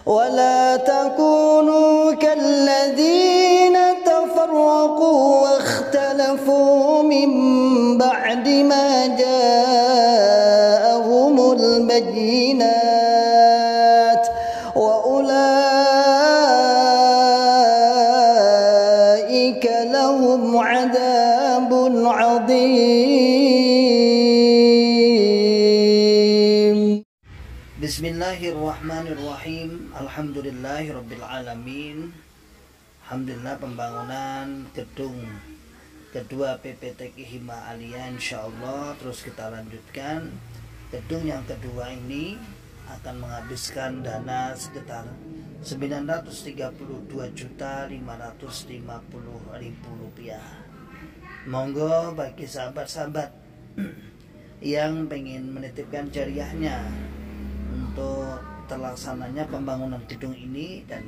ولا تكونوا كالذين تفرقوا واختلفوا من بعد ما جاءهم البينات وأولئك لهم عذاب عظيم. Bismillahirrahmanirrahim. Alhamdulillahirrabbilalamin. Alhamdulillah, pembangunan gedung kedua PPTQ Hima Alia insyaallah terus kita lanjutkan. Gedung yang kedua ini akan menghabiskan dana sekitar 932.550.000 rupiah. Monggo bagi sahabat-sahabat yang pengen menitipkan jariahnya untuk terlaksananya pembangunan gedung ini, dan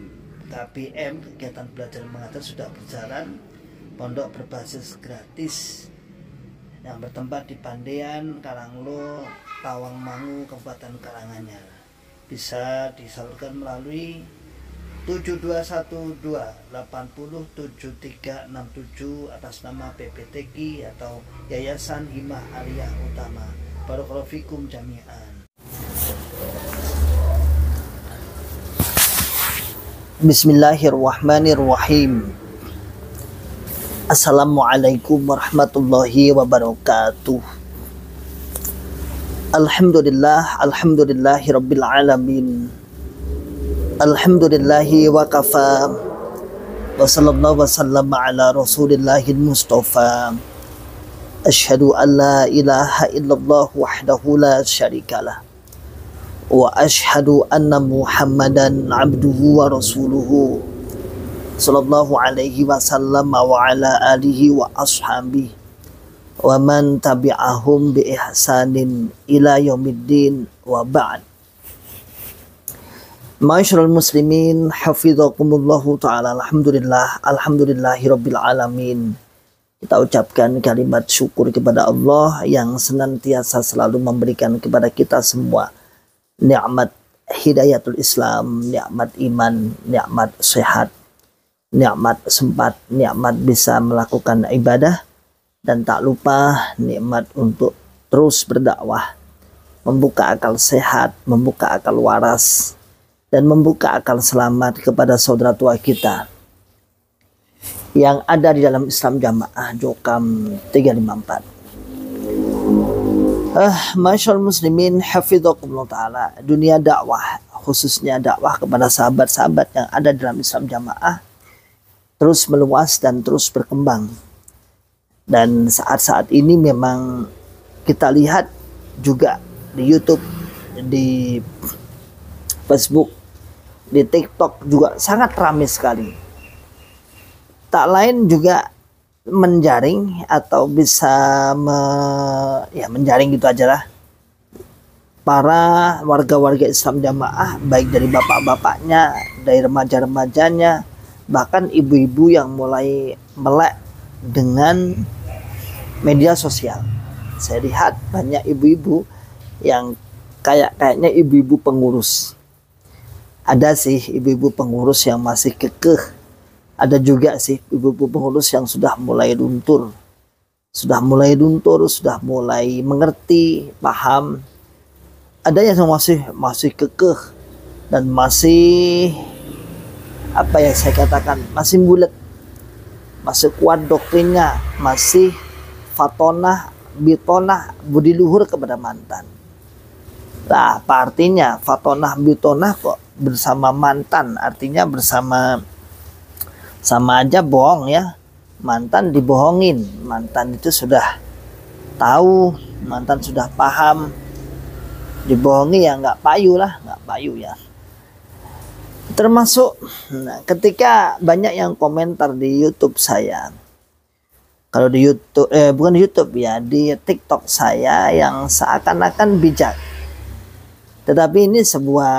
KBM kegiatan belajar mengajar sudah berjalan. Pondok berbasis gratis yang bertempat di Pandean, Karanglo, Tawangmangu, Kabupaten Karanganyar. Bisa disalurkan melalui 7212807367 atas nama PPTQ atau Yayasan Hima Alia Utama. Barakallahu fikum jami'an. Bismillahirrahmanirrahim. Assalamualaikum warahmatullahi wabarakatuh. Alhamdulillahi rabbil alamin. Alhamdulillahi wa kafa. Wa sallallahu wa sallam ala rasulillahil mustafa. Asyhadu an la ilaha illallah wahdahu la syarikalah. Wa ashhadu anna Muhammadan abduhu wa rasuluhu sallallahu alaihi wasallam wa ala alihi wa ashabihi wa man tabi'ahum bi ihsanin ila yaumiddin wa ba'd. Ma'asyiral muslimin hafizakumullahu ta'ala. Alhamdulillahi rabbil alamin. Kita ucapkan kalimat syukur kepada Allah yang senantiasa selalu memberikan kepada kita semua nikmat hidayatul Islam, nikmat iman, nikmat sehat, nikmat sempat, nikmat bisa melakukan ibadah, dan tak lupa nikmat untuk terus berdakwah, membuka akal sehat, membuka akal waras, dan membuka akal selamat kepada saudara tua kita yang ada di dalam Islam Jamaah Jokam 354. Masyaallah muslimin hafizakumullah ta'ala. Dunia dakwah, khususnya dakwah kepada sahabat-sahabat yang ada dalam Islam Jamaah, terus meluas dan terus berkembang. Dan saat-saat ini memang kita lihat juga di YouTube, di Facebook, di TikTok juga sangat ramai sekali. Tak lain juga menjaring atau bisa menjaring gitu aja lah, para warga-warga Islam Jamaah, baik dari bapak-bapaknya, dari remaja-remajanya, bahkan ibu-ibu yang mulai melek dengan media sosial. Saya lihat banyak ibu-ibu yang kayaknya ibu-ibu pengurus. Ada sih ibu-ibu pengurus yang masih kekeh. Ada juga sih ibu-ibu pengurus yang sudah mulai luntur. Sudah mulai mengerti, paham. Ada yang masih kekeh dan masih saya katakan masih bulat. Masih kuat doktrinnya, masih fatonah, bitonah, budi luhur kepada mantan. Lah, apa artinya fatonah, bitonah kok bersama mantan? Artinya sama aja bohong ya. Mantan dibohongin, mantan itu sudah tahu, mantan sudah paham. Dibohongi ya nggak payu ya. Termasuk ketika banyak yang komentar di YouTube saya, kalau di YouTube bukan di YouTube ya, di TikTok saya, yang seakan-akan bijak, tetapi ini sebuah,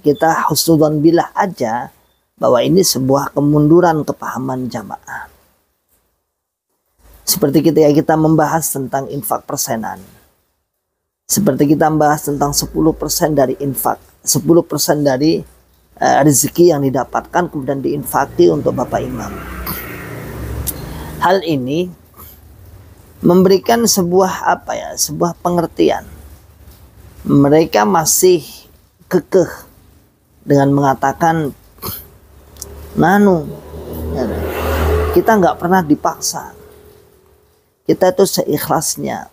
kita husnudzon billah aja bahwa ini sebuah kemunduran kepahaman jamaah. Seperti ketika kita membahas tentang infak persenan, seperti kita membahas tentang 10% dari infak, 10% dari rezeki yang didapatkan kemudian diinfaki untuk Bapak Imam. Hal ini memberikan sebuah sebuah pengertian. Mereka masih kekeh dengan mengatakan, nanu, kita nggak pernah dipaksa, kita itu seikhlasnya,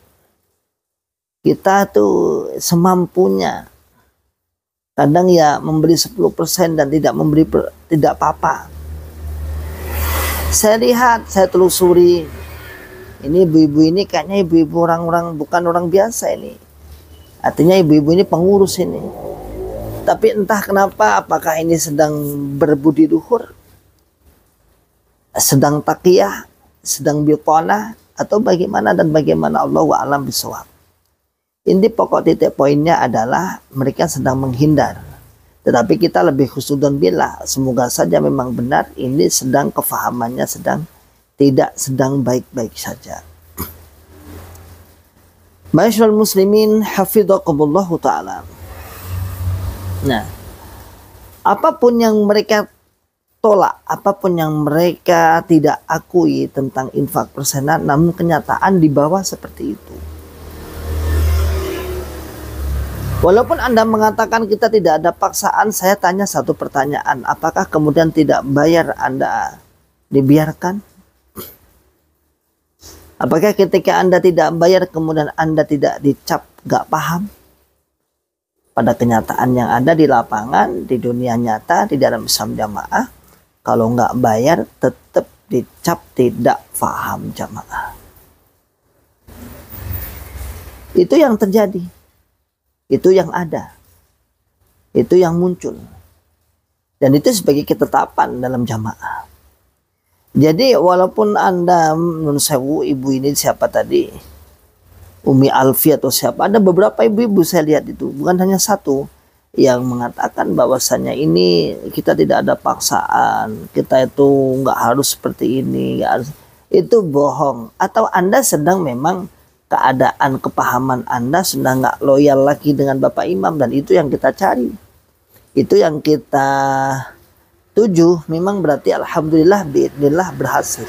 kita tuh semampunya. Kadang ya memberi 10% dan tidak memberi tidak apa-apa. Saya lihat, saya telusuri, ini ibu-ibu ini kayaknya ibu-ibu orang-orang bukan orang biasa ini. Artinya ibu-ibu ini pengurus ini. Tapi entah kenapa, apakah ini sedang berbudi luhur, sedang taqiyah, sedang biqanah, atau bagaimana dan bagaimana, Allahu a'lam bishawab. Ini pokok titik poinnya adalah mereka sedang menghindar. Tetapi kita lebih khusnudon billah, semoga saja memang benar ini sedang kefahamannya tidak sedang baik-baik saja. Ma'asyiral muslimin hafidhakumullahu ta'ala. Nah, apapun yang mereka tolak, apapun yang mereka tidak akui tentang infak persenan, namun kenyataan di bawah seperti itu. Walaupun Anda mengatakan kita tidak ada paksaan, saya tanya satu pertanyaan, apakah kemudian tidak bayar Anda dibiarkan? Apakah ketika Anda tidak bayar kemudian Anda tidak dicap gak paham? Pada kenyataan yang ada di lapangan, di dunia nyata, di dalam Islam jamaah, kalau nggak bayar tetap dicap tidak paham jamaah. Itu yang terjadi. Itu yang ada, itu yang muncul, dan itu sebagai ketetapan dalam jamaah. Jadi walaupun Anda, nun sewu, ibu ini siapa tadi, Umi Alfi atau siapa, ada beberapa ibu-ibu saya lihat itu, bukan hanya satu, yang mengatakan bahwasannya ini kita tidak ada paksaan, kita itu nggak harus seperti ini, nggak harus. Itu bohong. Atau Anda sedang memang keadaan kepahaman Anda sudah nggak loyal lagi dengan Bapak Imam, dan itu yang kita cari, itu yang kita tuju. Memang berarti alhamdulillah biidznillah berhasil.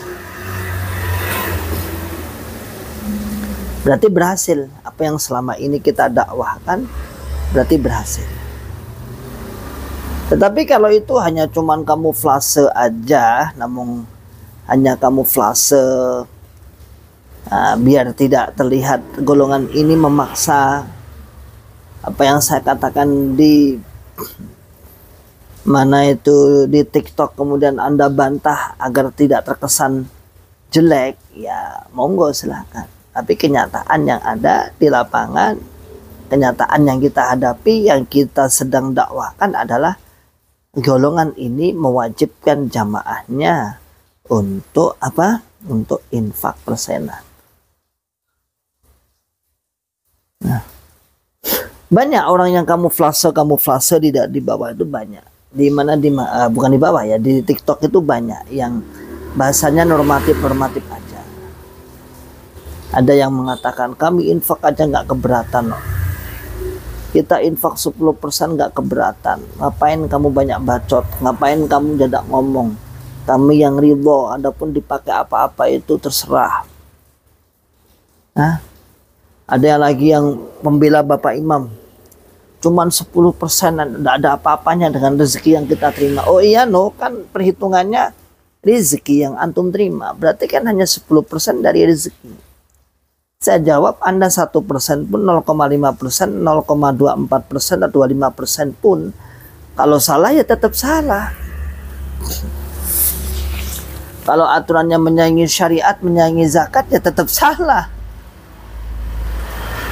Berarti berhasil apa yang selama ini kita dakwahkan, berarti berhasil. Tetapi kalau itu hanya cuman kamuflase aja, namun hanya kamuflase biar tidak terlihat golongan ini memaksa, apa yang saya katakan di mana itu di TikTok, kemudian Anda bantah agar tidak terkesan jelek, ya monggo silahkan. Tapi kenyataan yang ada di lapangan, kenyataan yang kita hadapi, yang kita sedang dakwahkan adalah golongan ini mewajibkan jamaahnya untuk apa? Untuk infak persenan. Nah, banyak orang yang kamuflase di bawah itu banyak. Di mana bukan di bawah ya, di TikTok itu banyak yang bahasanya normatif aja. Ada yang mengatakan kami infak aja nggak keberatan loh. Kita infak 10% nggak keberatan. Ngapain kamu banyak bacot? Ngapain kamu jadak ngomong? Kami yang ridho, adapun dipakai apa-apa itu terserah. Nah, ada yang lagi yang membela Bapak Imam, cuman 10%, tidak ada apa-apanya dengan rezeki yang kita terima. Oh iya no, kan perhitungannya rezeki yang antum terima, berarti kan hanya 10% dari rezeki. Saya jawab, Anda 1% pun, 0,5%, 0,24% atau 25% pun, kalau salah ya tetap salah. Kalau aturannya menyaingi syariat, menyaingi zakat, ya tetap salah.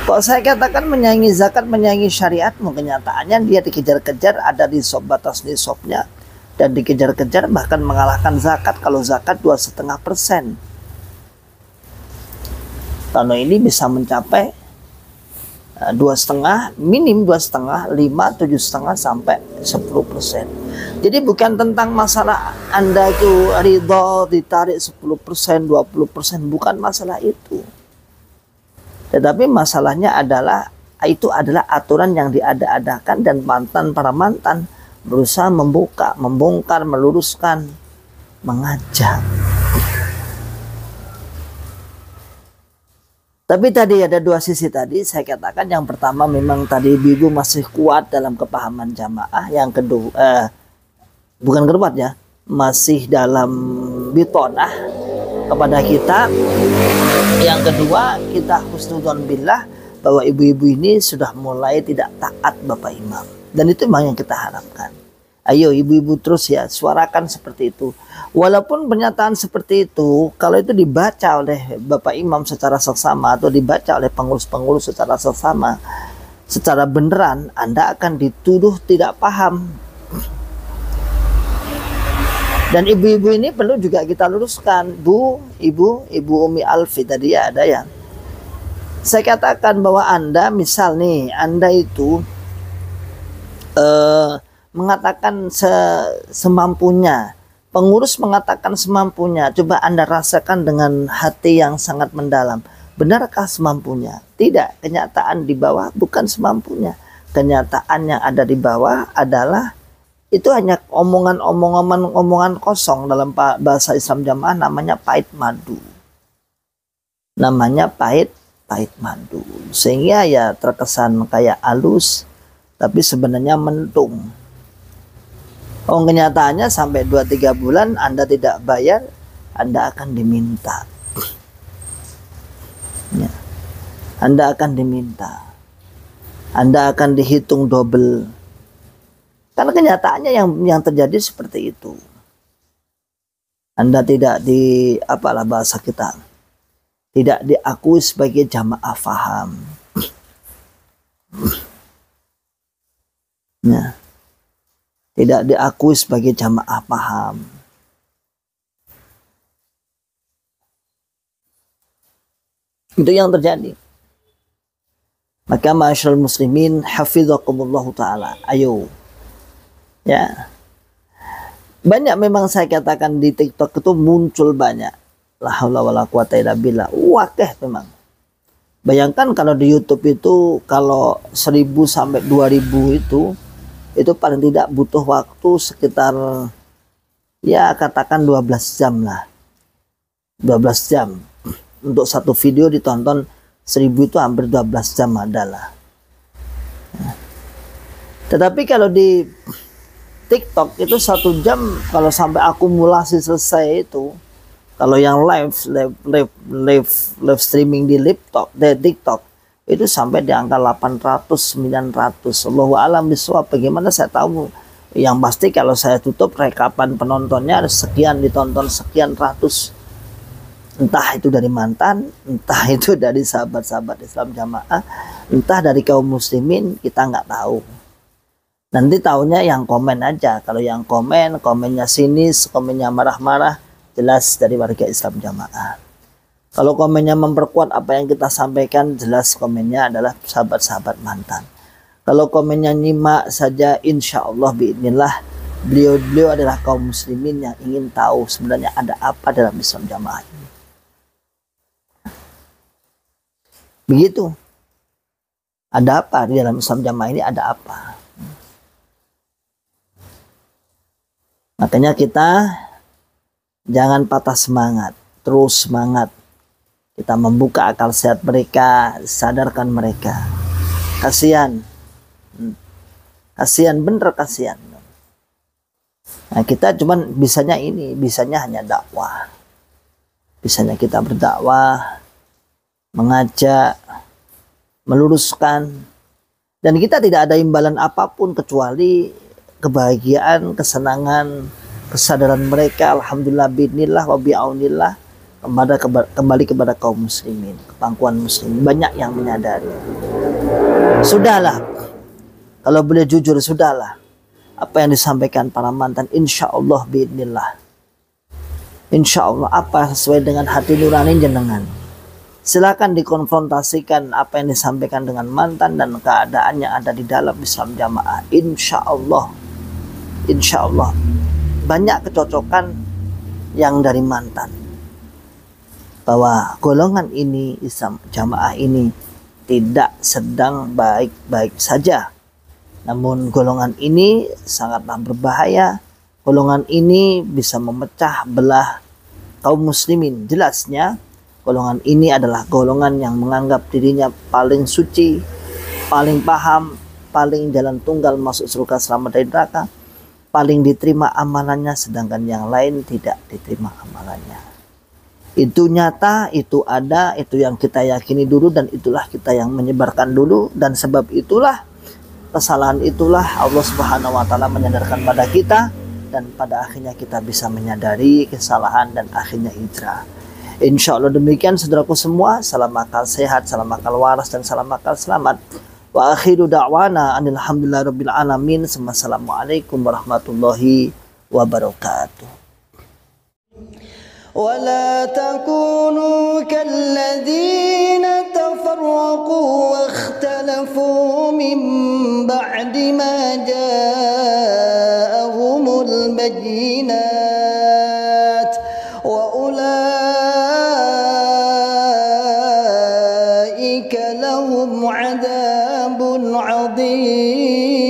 Kalau saya katakan menyaingi zakat, menyaingi syariat, kenyataannya dia dikejar-kejar, ada di batas nisabnya, dan dikejar-kejar bahkan mengalahkan zakat. Kalau zakat 2,5%, tahun ini bisa mencapai 2,5, minim 2,5, 5, 7,5 sampai 10%. Jadi bukan tentang masalah Anda itu ridho ditarik 10%, 20%, bukan masalah itu. Tetapi masalahnya adalah itu adalah aturan yang diada-adakan, dan para mantan berusaha membuka, membongkar, meluruskan, mengajak. Tapi tadi ada dua sisi tadi saya katakan. Yang pertama memang tadi ibu masih kuat dalam kepahaman jamaah. Yang kedua bukan kuat ya, masih dalam bitonah kepada kita. Yang kedua kita husnudzon billah bahwa ibu-ibu ini sudah mulai tidak taat Bapak Imam. Dan itu memang yang kita harapkan. Ayo ibu-ibu terus ya suarakan seperti itu. Walaupun pernyataan seperti itu, kalau itu dibaca oleh Bapak Imam secara seksama atau dibaca oleh pengurus-pengurus secara seksama, secara beneran, Anda akan dituduh tidak paham. Dan ibu-ibu ini perlu juga kita luruskan. Ibu Umi Alfi tadi ya ada ya. Saya katakan bahwa Anda misal nih, Anda itu mengatakan semampunya, pengurus mengatakan semampunya. Coba Anda rasakan dengan hati yang sangat mendalam. Benarkah semampunya? Tidak. Kenyataan di bawah bukan semampunya. Kenyataan yang ada di bawah adalah itu hanya omongan kosong. Dalam bahasa Islam Jamaah namanya pahit madu. Namanya pahit madu. Sehingga ya terkesan kayak halus, tapi sebenarnya mentung. Kenyataannya sampai 2-3 bulan Anda tidak bayar, Anda akan diminta. Ya. Anda akan diminta. Anda akan dihitung double. Karena kenyataannya yang terjadi seperti itu. Anda tidak bahasa kita, tidak diakui sebagai jamaah faham. Ya. Tidak diakui sebagai jamaah paham. Itu yang terjadi. Maka ma'asyiral muslimin hafizakumullahu ta'ala. Ayo. Ya. Banyak memang saya katakan di TikTok itu muncul banyak. La haula wala quwata illa billah. Wakeh memang. Bayangkan kalau di YouTube itu kalau 1000 sampai 2000 itu paling tidak butuh waktu sekitar ya katakan 12 jam lah. 12 jam. Untuk satu video ditonton 1000 itu hampir 12 jam adalah. Tetapi kalau di TikTok itu 1 jam kalau sampai akumulasi selesai itu, kalau yang live streaming di TikTok itu sampai di angka 800, 900. Allahu a'lam bishawab. Bagaimana saya tahu? Yang pasti kalau saya tutup rekapan penontonnya ada sekian, ditonton sekian ratus. Entah itu dari mantan, entah itu dari sahabat-sahabat Islam Jamaah, entah dari kaum muslimin, kita nggak tahu. Nanti tahunya yang komen aja. Kalau yang komennya sinis, komennya marah-marah, jelas dari warga Islam Jamaah. Kalau komennya memperkuat apa yang kita sampaikan, jelas komennya adalah sahabat-sahabat mantan. Kalau komennya nyimak saja, insya Allah biidznillah, beliau adalah kaum muslimin yang ingin tahu sebenarnya ada apa dalam Islam Jamaah ini. Begitu. Ada apa di dalam Islam Jamaah ini, ada apa? Makanya kita jangan patah semangat, terus semangat. Kita membuka akal sehat mereka, sadarkan mereka. Kasihan. Kasihan, bener kasihan. Nah, kita cuman bisanya hanya dakwah. Bisanya kita berdakwah, mengajak, meluruskan. Dan kita tidak ada imbalan apapun kecuali kebahagiaan, kesenangan, kesadaran mereka. Alhamdulillah bi'nillah wa bi'aunillah. Kembali kepada kaum muslimin, kepangkuan muslim. Banyak yang menyadari. Sudahlah, kalau boleh jujur, sudahlah. Apa yang disampaikan para mantan, insya Allah biidnillah, insya Allah apa sesuai dengan hati nurani jenengan. Silakan dikonfrontasikan apa yang disampaikan dengan mantan dan keadaan yang ada di dalam Islam Jamaah. Insya Allah banyak kecocokan yang dari mantan. Bahwa golongan ini, Islam Jamaah ini tidak sedang baik-baik saja. Namun golongan ini sangatlah berbahaya. Golongan ini bisa memecah belah kaum muslimin. Jelasnya golongan ini adalah golongan yang menganggap dirinya paling suci, paling paham, paling jalan tunggal masuk surga selamat dari neraka, paling diterima amalannya, sedangkan yang lain tidak diterima amalannya. Itu nyata, itu ada, itu yang kita yakini dulu, dan itulah kita yang menyebarkan dulu. Dan sebab itulah, kesalahan itulah Allah Subhanahu wa taala menyadarkan pada kita, dan pada akhirnya kita bisa menyadari kesalahan dan akhirnya hijrah. Insya Allah demikian saudaraku semua. Salam akal sehat, salam akal waras, dan salam akal selamat. Wa akhiru da'wana alhamdulillahirabbil alamin. Assalamualaikum warahmatullahi wabarakatuh. ولا تكونوا كالذين تفرقوا واختلفوا من بعد ما جاءهم البينات وأولئك لهم عذاب عظيم.